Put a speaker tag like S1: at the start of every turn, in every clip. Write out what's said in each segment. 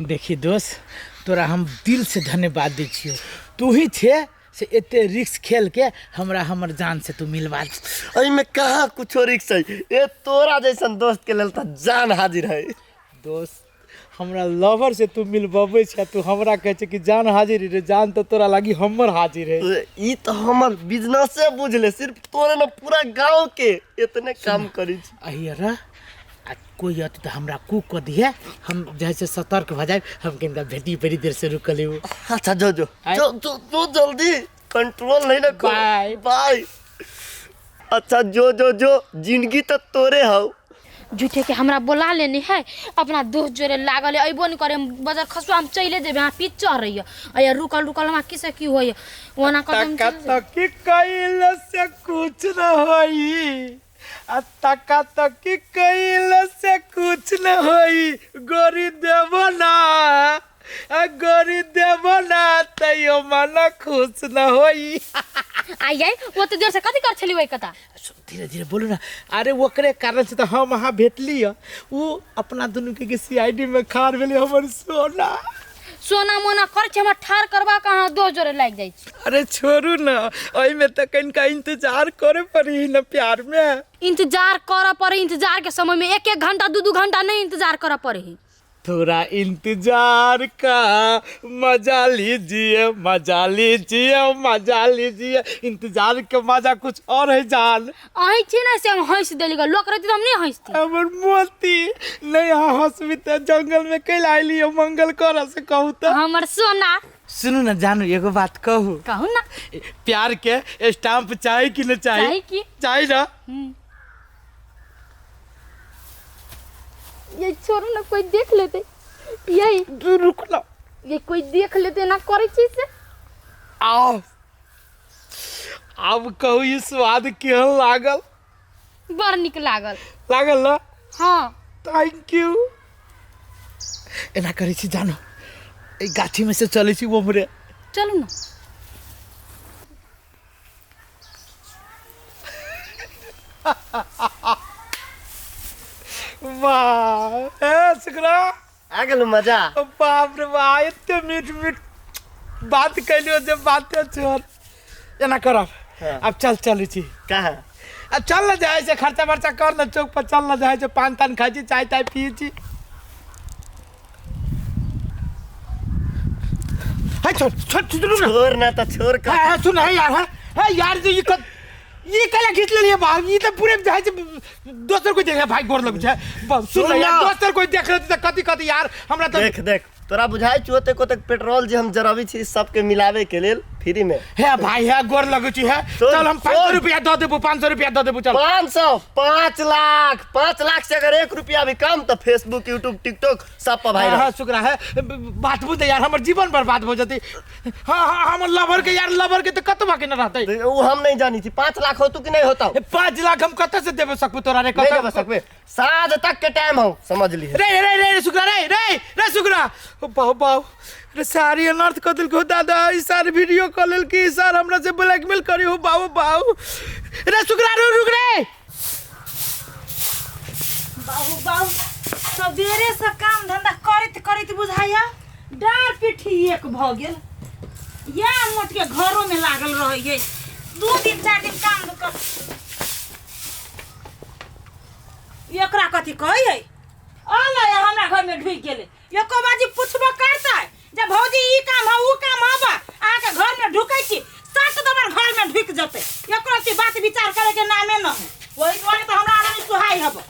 S1: देखी दोस्त, तोरा हम दिल से धन्यवाद दै छियो। तू ही छे से एते रिस्क खेल के हमरा हमर जान से तू मिलवा।
S2: में कहाँ कुछो रिक्स है, ये तोरा जैसन दोस्त के लेल त जान हाजिर है।
S1: दोस्त, हमरा लवर से तू मिलबे छ, तू हमरा कहे छ कि जान हाजिर रे, जान तो तोरा लागी हमर हाजिर है।
S2: ई तो हमर बिजनेस से बुझले, सिर्फ तोरे न पूरा गांव के इतने काम करी छी।
S1: अहिरा कोई अत तो हमरा कू क दिए, हम जैसे सतर्क भ जाए, हम किनका भेटी बड़ी देर से रुक लेबो।
S2: अच्छा जो जो जो जो, जो जल्दी कंट्रोल नहीं ना कर।
S1: Bye
S2: bye. अच्छा जो जो जो जिंदगी तो तोरे हो।
S3: झूठे के हमरा बोला लेनी है, अपना दोस्त जोरे लागल है, अइबो नहीं करे। बाजार खसुआ हम चले जेबे, हां पीछ चढ़ रही है। अया रुकल रुकल में किसे की होय, ओना कदम
S1: तक कइल से कुछ न होई, तका तक कइल से कुछ न होई। गोरी देबो ना, गोरी देबो ना, तयो मन खुश न होई।
S3: आई वो तो देर से कथी कर छली वही कथा।
S1: धीरे धीरे बोलो ना। अरे ओकरे कारण से तो हम वहाँ भेटली है। वो अपना दोनों के सीआईडी में खार भेले हमर सोना।
S3: सोना मोना कर छ, हम ठार करबा कहां दो जोरे लाग जाई छ।
S1: अरे छोड़ू ना, ओई में तो कनका इंतजार करे पड़ी ना, प्यार में
S3: इंतजार कर पड़े। इंतजार के समय में एक एक घंटा दो दो घंटा नहीं इंतजार कर पड़े।
S1: थोड़ा इंतजार का मजा लीजिए, मजा लीजिए, मजा लीजिए। इंतजार के मजा कुछ और है जान।
S3: आई छी ना से हम हंस देली, लोग रहती तो हम नहीं हंसती।
S1: हमर मोती नहीं हंसबी त जंगल में कैल आइली मंगल कर से कहू त।
S3: हमर सोना
S1: सुनू ना जानू, एगो बात कहू।
S3: कहू ना।
S1: प्यार के स्टाम्प चाहे कि न चाहे?
S3: चाहे कि
S1: चाहे ना।
S3: ये छोरो ना, कोई देख लेते। यही
S1: रुक ना,
S3: ये कोई देख लेते ना करे चीज से।
S1: आओ अब कहू, ये स्वाद केहन लागल?
S3: बड़ निक लागल।
S1: लागल ना?
S3: हाँ
S1: थैंक यू। एना करे छी जानो, ए गाछी में से चले छी ओमरे।
S3: चलू ना।
S1: वाह ए सुकरा,
S2: आ गेलो मजा।
S1: बाप रे वाह, इतने मीठ मीठ बात कैलियो, जब बातें छोड़। एना करब, अब चल चली छी।
S2: कहाँ?
S1: अब चल ना जाए से, खर्चा वर्चा कर ना, चौक पर चल ना जाए से, पान तान खाई छी, चाय ताय पिए छी। है छोड़ छोड़
S2: छोड़ ना तो छोड़ का।
S1: है सुन है यार, है यार जो ये कला खींच ले भाग, ये तो पूरे जाए से दोसर कोई देखे भाई गोर लग छै। सुन ना यार, दोसर कोई देख ले त कथि कथि यार हमरा तो
S2: देख देख तोरा बुझाई चोते को तक पेट्रोल जे हम जराबी छी सबके मिलावे के लेल फ्री में।
S1: है भाई, है गोर लगै छी। है चल हम 500 रुपया द देबो, 500 रुपया द देबो। चल
S2: 500 5 लाख 5 लाख से अगर 1 रुपया भी कम तो फेसबुक यूट्यूब टिकटॉक सब पर भाई।
S1: हां शुक्र है, बात बुझ यार, हमर जीवन बर्बाद हो जती। हां हां हमर लवर के यार, लवर के त कतबा के न रहतै।
S2: वो हम नहीं जानी थी। 5 लाख हो तू कि नहीं होता?
S1: 5 लाख हम कत से देबे सकबो तोरा रे?
S2: नहीं दे सकबे, साँझ तक के टाइम हो, समझ ली।
S1: रे रे रे शुक्र, रे रे रे शुक्र। बाऊ बाऊ रे, सारी अनर्थ कर दिल को दादा। ई सारे वीडियो कॉल की सर हमरा से ब्लैकमेल करी हो। बाऊ बाऊ रे शुक्र, रुक रे।
S4: बाबू बाबू सवेरे से काम धंधा करत करत बुझाया डार पीठी एक भ गेल। या मोट के घरों में लागल रह गई, 2 दिन 4 दिन काम कर। एकरा कथी कहै है? अला हमरा घर में ढुक गेले, एको बाजी पुछबो करता है जब भौजी ई काम है ऊ काम है, बा आ के घर में ढुकै छी, सात दबर घर में ढुक जते। एकरा से बात विचार करे के नामे न है। ओई दुआरे तो हमरा आदमी सुहाई हबो।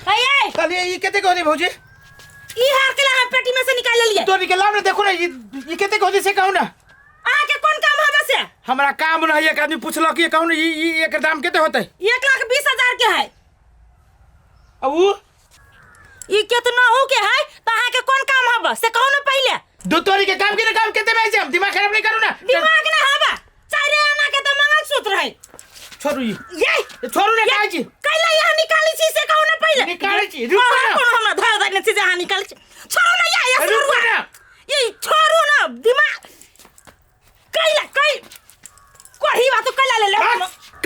S4: कहिए
S1: चलिए, ये केते कहनी भौजी?
S4: ई हार के हम पेटी में से निकाल लिए।
S1: तो निकलाव ना, देखो ना ये केते कहनी से कहू ना।
S4: आके कौन काम है बसे?
S1: हमरा काम नहीं, एक आदमी पूछलक ये कहू ना, ये एकर दाम केते होतै?
S4: 1,20,000 के है।
S1: अब ऊ
S4: ई कितना हो के है त आके कौन काम है बस से कहू ना पहले।
S1: दो तोरी के काम के ना, काम केते में हम दिमाग खराब नहीं करू ना।
S4: दिमाग ना हबा चारे आना के त मंगलसूत्र है।
S1: छोड़ू
S4: ये
S1: छोड़ू ना, काहे छी
S4: कैला यहाँ निकाली छी से कहू ना पहले।
S1: निकालै छी, रुक ना।
S4: कौन हमरा धर धर चीज यहाँ निकाल छी। छोड़ू ना या
S1: रुक ना।
S4: ये छोड़ू ना, दिमाग कैला कोई बात कैला ले ले।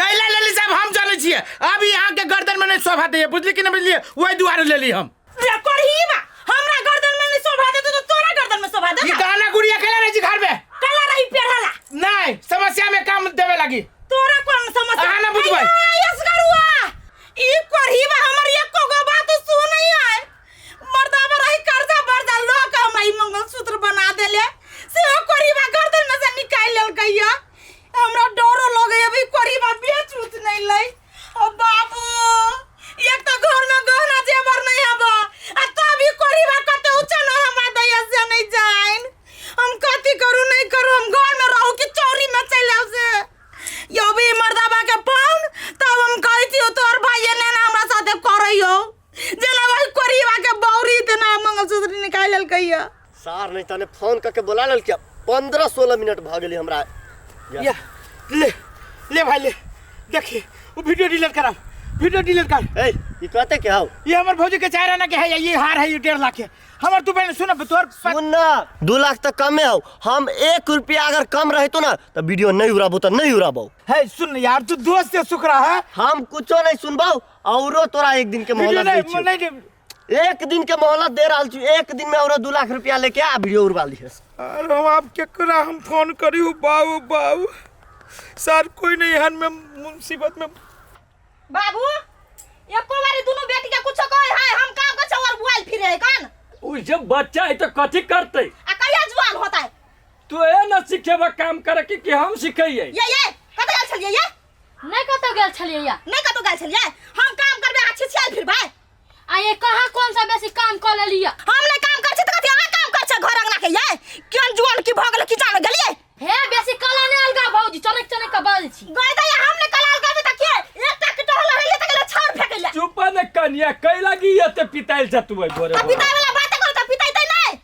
S1: कैला ले ली साहब हम जाने छिए अब यहाँ के गर्दन में नहीं शोभा दे बुझली कि नहीं बुझलिए वही दुआरे ले ली हम
S4: रे करहीबा हमरा गर्दन में नहीं शोभा दे तो तोरा गर्दन में शोभा दे
S1: ये गाना गुड़िया खेला रही घर में
S4: कला रही पेढ़ला
S1: नहीं समस्या में काम देवे लगी
S4: तोरा कौन समस्या
S1: आना बुझबै
S4: यस करुआ ई करहीबा हमर एको गो बात सुनै है मर्दावा रही कर्जा बर्जा लो के हम मंगलसूत्र बना देले से करहीबा गर्दन में से निकाल लेल कहिया हमरा डरो लगे अभी करहीबा बेच उत नहीं लई ओ बाबू एक तो घर में गहना जेवर नहीं हबा आ तभी करहीबा कते ऊंचा न हमरा दया से नहीं जाइन हम कथी करू नहीं करू हम घर में रहू कि चोरी में चले से यो भी मर्दाबा के पाउन तब हम कहै छी तोर भाई ने ना हमरा साथे करइयो जेना भाई करहीबा के बौरी देना मंगलसूत्र निकाल लेल कहिया
S2: सार नहीं तने फोन करके बुला लेल क्या 15-16 मिनट भ गेली हमरा
S1: या ले भाई ले देखिए वो वीडियो डिलीट करा वीडियो डिलीट कर
S2: ए ई कहते क्या हो
S1: ये हमारे भौजी के चाह ना के है ये हार है ये 1.5 लाख है हमारे तू बहन सुन तोर
S2: सुन ना 2 लाख तक कमे हो हम 1 रुपया अगर कम रहतो ना तो वीडियो नहीं उड़ाबो तो नहीं उड़ाबो
S1: है सुन यार तू दोस्त से सुखरा है
S2: हम कुछो नहीं सुनबो औरो तोरा एक दिन के मोहलत दे छी
S1: नहीं
S2: एक दिन के मोहलत दे रहल छी एक दिन में औरो 2 लाख रुपया लेके आ वीडियो उड़वा ली
S1: अरे हम आप केकरा हम फोन करी बाबू बाबू सर कोई नहीं हन में मुसीबत में
S4: बाबू एको बारी दोनों बेटी के कुछ कहे है हम काम कर छ और मोबाइल फिरे है कान
S5: उ जब बच्चा है तो कथी करते
S4: आ कहिया जवान होता है
S5: तू ए न सिखेबा काम करे कि हम सिखैयै
S4: ये कत गेल छलिए ये
S3: नहीं कतो गेल छलिए या
S4: नहीं कत गेल छलिए हम काम करबे आ छिछियाल फिर भाई
S3: आ ये कहाँ कौन सा बेसी काम कर लेलिया
S4: हम नहीं काम कर छ त कथि अहाँ काम कर छ घर अंगना के ये केन जुआन की भगल की जान गेलिए
S3: हे बेसी कला ने अलगा भौजी चनक चनक के बाल छी
S4: गय दैया हम ने कलाल करबे त के एकटा के टहल रहले त गेले छाड़ फेकले
S5: चुप न कनिया कै लगी एते पिताइल छ तू बोरे
S4: पिताई वाला बात कर त पिताई तै नहीं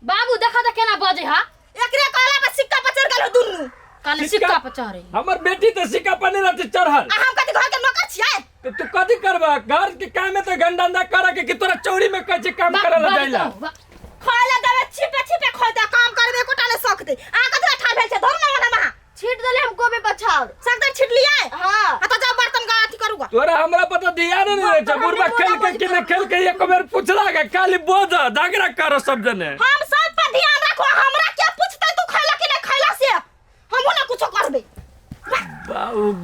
S3: बाबू देखा त केना बजे हा
S4: एकरे कहला पे सिक्का पर चढ़ गेल दुन्नु
S3: काले सिक्का पर चढ़े
S5: हमर बेटी तो सिक्का पर नहीं रहते चढ़ल
S4: आ हम कथि घर के नौकर छियै
S5: तो तू कथी करबा घर के काम में तो गंडा करे कि तोरा चौड़ी में कैसे काम करे ला जाइला
S4: खाला देवे छिपे छिपे खोदा काम करबे कोटाले सकते आ कथि ठा भेल छै धर न वाला महा छीट देले हम गोबे बछाड़ सकते छीट लिया हां आ तो जा बर्तन का अथी करूगा
S5: तोरा हमरा पता दिया नहीं रहे छ बुरबा खेल के कि नहीं खेल के एक बेर पूछला के खाली बोझ दागरा करो सब जने
S4: हम सब पर ध्यान रखो हमरा क्या पूछते तू खैला कि नहीं खैला से हम ना कुछ करबे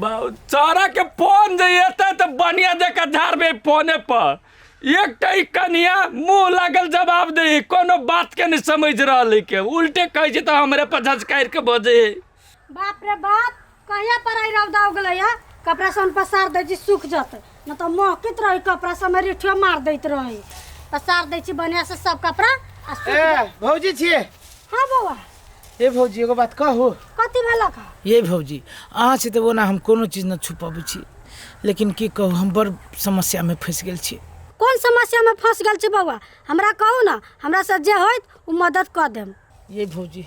S5: बाऊ चारा के फोन जइते तो बढ़िया देखा झाड़बे फोने पर एक टई कनिया मुंह लागल जवाब दे कोनो बात के नहीं समझ रहल के उल्टे कह छै तो हमरे पर झचकायर के बजे
S6: बाप रे बाप कहिया पर आई रौदा हो गेलै या कपड़ा सन पसार दै छी सूख जते न तो महकित रही कपड़ा सब में रिठियो मार दैत रही पसार दै छी बढ़िया से सब कपड़ा आ सूख
S1: ए भौजी छिए
S6: हां बौआ
S1: ए भौजी एगो बात कहू
S6: कथि भेला का
S1: ये भौजी अहाँ से तो वो ना हम कोनो चीज न छुपाबै छी लेकिन की कहू हम बड़ समस्या में फंस गेल छी
S6: कौन समस्या में फंस गेल छी बौआ हमरा कहू ना हमरा से जे होइत उ मदद कर देम
S1: ये भौजी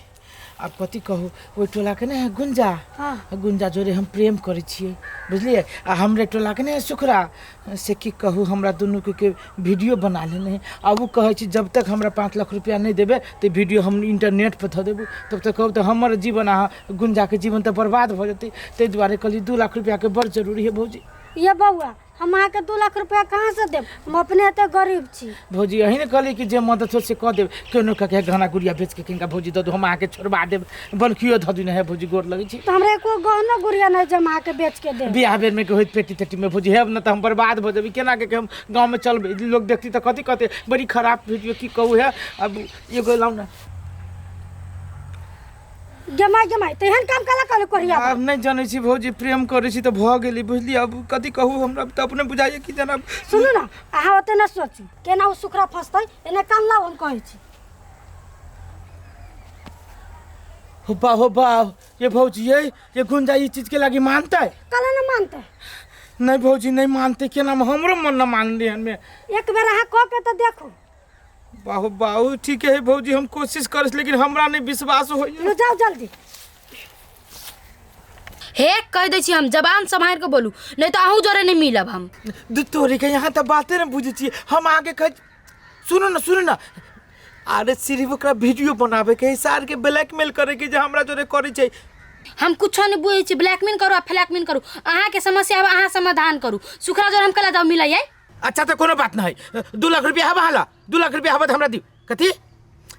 S1: आप कथी कहू ओइ टोला के ने गुंजा
S6: हाँ।
S1: गुंजा जोरे हम प्रेम करे छिए बुझलिए आ हमरे टोला के ने सुखरा से की कहू हमरा दुनू के वीडियो बना लेने अब वो कहे छी जब तक हमरा 5 लाख रुपया नहीं देबे तो वीडियो हम इंटरनेट पर ध देबू तब तक कहू तो हमर जीवन आ गुंजा के जीवन तो बर्बाद हो जते ते दुआरे कहली 2 लाख रुपया के बड़ जरूरी है भौजी
S6: ये बौआ हम अहाँ के 2 लाख रुपया कहाँ से देब हम अपने एते गरीब छी
S1: भौजी यही ने कहली कि जे मदद हो से कह देब केनो के गहना गुड़िया बेच के किनका भौजी दो हम आके छोड़वा देब बनखियो ध दिन है भौजी गोर लगे छी
S6: तो हमरा एको गहना गुड़िया नहीं जे हम अहाँ के बेच के देब
S1: बियाह बेर में होइत पेटी तेटी में भौजी है न तो हम बर्बाद हो जेबी केना के हम गांव में चलबे लोग देखती तो कथी कहते बड़ी खराब वीडियो की कहू है अब एगो लाऊ ना
S6: जमाई तेहन काम कला करे करिया
S1: अब नहीं जाने छी भौजी प्रेम करे छी तो भ गेली बुझली अब कथी कहू हमरा तो अपने बुझाइए कि जनाब
S6: सुनू ना अहाँ ओते न सोचू केना उ सुखरा फसतै एने काम लाऊ हम कहै छी
S1: हो बा ये भौजी ये गुंजा ये चीज के लागी मानता है
S6: कला न मानते
S1: नहीं भौजी नहीं मानते केना हमरो मन न मान ले में
S6: एक बेर अहाँ कह के तो देखो
S1: बाहु ठीक है भौजी हम कोशिश करस लेकिन हमरा नहीं विश्वास होय
S6: लो जाओ जल्दी
S3: हे कह दै छी हम जबान संभाल के बोलू नहीं तो आहू जरे नहीं मिलब हम
S1: तोरे के यहाँ तो बातें न बुझे छी हम आगे कह सुनो ना अरे सिर्फ ओकरा वीडियो बनावे के सार के ब्लैकमेल करे के जे हमरा जोरे करे छै
S3: हम कुछो नहीं बुझे छी ब्लैकमेल करू आ फ्लैकमेल करू अहाँ के समस्या अहाँ समाधान करू सुखरा जोर हम कला जाओ मिलै
S1: अच्छा तो कोनो बात नहीं 2 लाख रुपया हवा हाला 2 लाख रुपया हवा हमरा दी कथी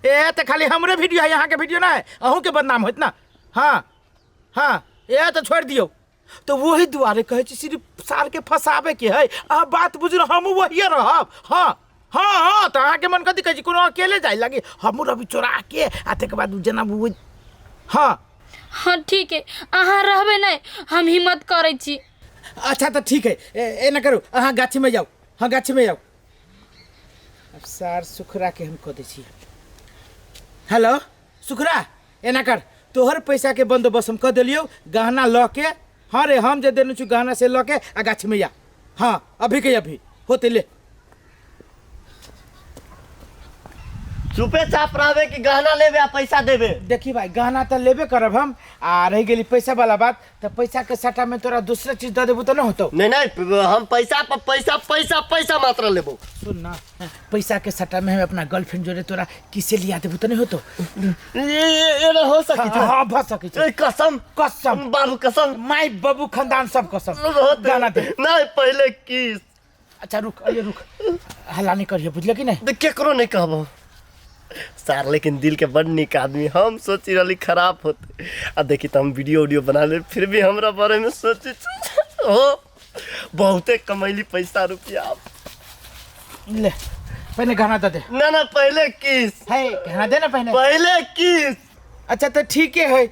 S1: ए तो खाली हमरे वीडियो है यहाँ के वीडियो ना है अहूँ के बदनाम होत ना हाँ हाँ ये तो छोड़ दियो तो वही दुआरे कहे छी सिर्फ सार के फसाबे के है आ बात बुझलो हम वही रहब हाँ हाँ हाँ तो अहाँ के मन कथी कहे छी कोनो अकेले जाय लागे हम रवि चोरा के आ तक बाद जना हाँ
S3: हाँ ठीक है अहाँ रहबे नहीं हम हिम्मत करे छी
S1: अच्छा तो ठीक है ए ना करू अहाँ गाछी में जाओ हाँ गाछी में जाओ अब सार सुखरा के हम कह दै छी हेलो सुखरा एना कर तोहर पैसा के बंदोबस्त हम कर दिलियो गहना ल के हाँ रे हम जे देने छु गहना से ल के आ गाछ में जा हाँ अभी के अभी होते ले
S2: चुपे चाप रहबे कि गहना लेबे आ पैसा देबे
S1: देखी भाई गहना तो लेबे करब हम आ रह गेली पैसा वाला बात तो पैसा के सट्टा में तोरा दूसरा चीज दे देबू तो ना होतो
S2: नहीं नहीं हम पैसा पर पैसा पैसा पैसा मात्र लेबो
S1: सुन ना पैसा के सट्टा में हम अपना गर्लफ्रेंड जोड़े तोरा किसे लिया देबू तो नहीं होतो
S2: ये ना हो सकी
S1: हाँ हाँ भा सकी
S2: ए कसम
S1: कसम
S2: बाबू कसम
S1: माई बाबू खानदान सब कसम गाना दे
S2: नहीं पहले किस
S1: अच्छा रुक अये रुक हल्ला नहीं करिए बुझले कि नहीं
S2: केकरो नहीं कहबो सार लेकिन दिल के बड़ निक आदमी हम सोची रही खराब होते आ देखी तो हम वीडियो बना ले फिर भी हमरा बारे में सोची हो बहुते कमैली पैसा रुपया
S1: ले पहले गाना दे
S2: ना ना पहले किस
S1: है गाना दे ना
S2: पहले किस
S1: अच्छा तो ठीक है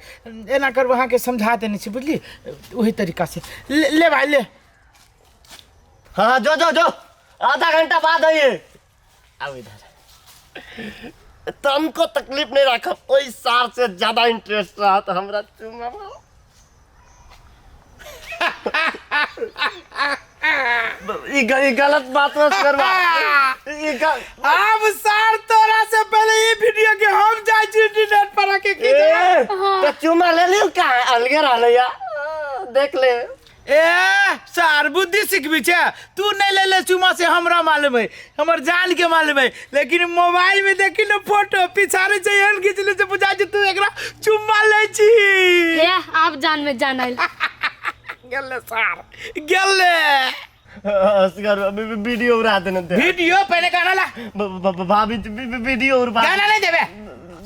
S1: एना कर वहाँ के समझा देने से बुझली वही तरीका से ले भाई ले
S2: हाँ जो आधा घंटा बाद आइए अब इधर तुमको तकलीफ नहीं रखा कोई सार से ज्यादा इंटरेस्ट रहा तो हमरा चुमा ये गलत बात मत करवा
S1: अब सार तोरा से पहले ये वीडियो के हम जाय छी इंटरनेट पर आके की
S2: तो चुमा ले लियो का अलगे रहलैया देख ले
S1: ए सार बुद्धि सिखबी छे तू नहीं ले ले चुमा से हमरा मालूम है हमर जान के मालूम है लेकिन मोबाइल में देखी ना फोटो पिछारे से एहन खींच ले से बुझा जे तू एकरा चुम्मा ले छी
S3: हे आप जान में जान आइल
S1: गेले सार गेले
S2: असगर वीडियो उड़ा देने दे
S1: वीडियो पहले गाना ला
S2: भाभी वीडियो उड़ा
S1: गाना नहीं देबे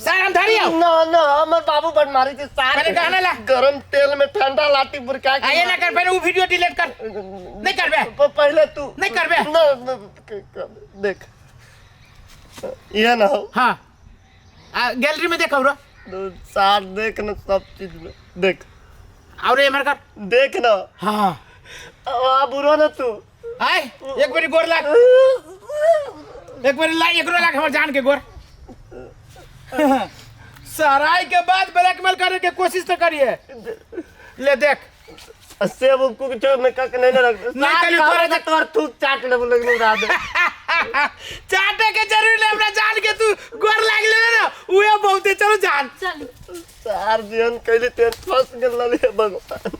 S1: सार हम धरियो
S2: ना हमर बाबू बन मारी थी सार
S1: पहले गाना ला
S2: गरम तेल में ठंडा लाठी बुरका के
S1: आइए ना कर पहले वो वीडियो डिलीट कर नहीं करबे
S2: पहले तू
S1: नहीं करबे
S2: ना देख ये ना हो
S1: हां गैलरी में देखो रो
S2: सार देख ना सब चीज में देख
S1: और ये मर कर
S2: देख ना
S1: हां
S2: आ बुरो ना तू
S1: आय एक बारी गोर लाग एक बारी ला एक लाख हमर जान के गोर सराय के बाद ब्लैकमेल करे के कोशिश तो करिए ले देख
S2: सेब कुछ में कक नहीं रख
S1: नहीं कली तोरे
S2: के तोर थूक चाट ले लगन उड़ा दे
S1: चाटे के जरूर ले हमरा जान के तू गोर लाग ले ना उहे बहुते चलो जान
S3: चल
S2: सार जीवन कैले तेन फंस गेल भगवान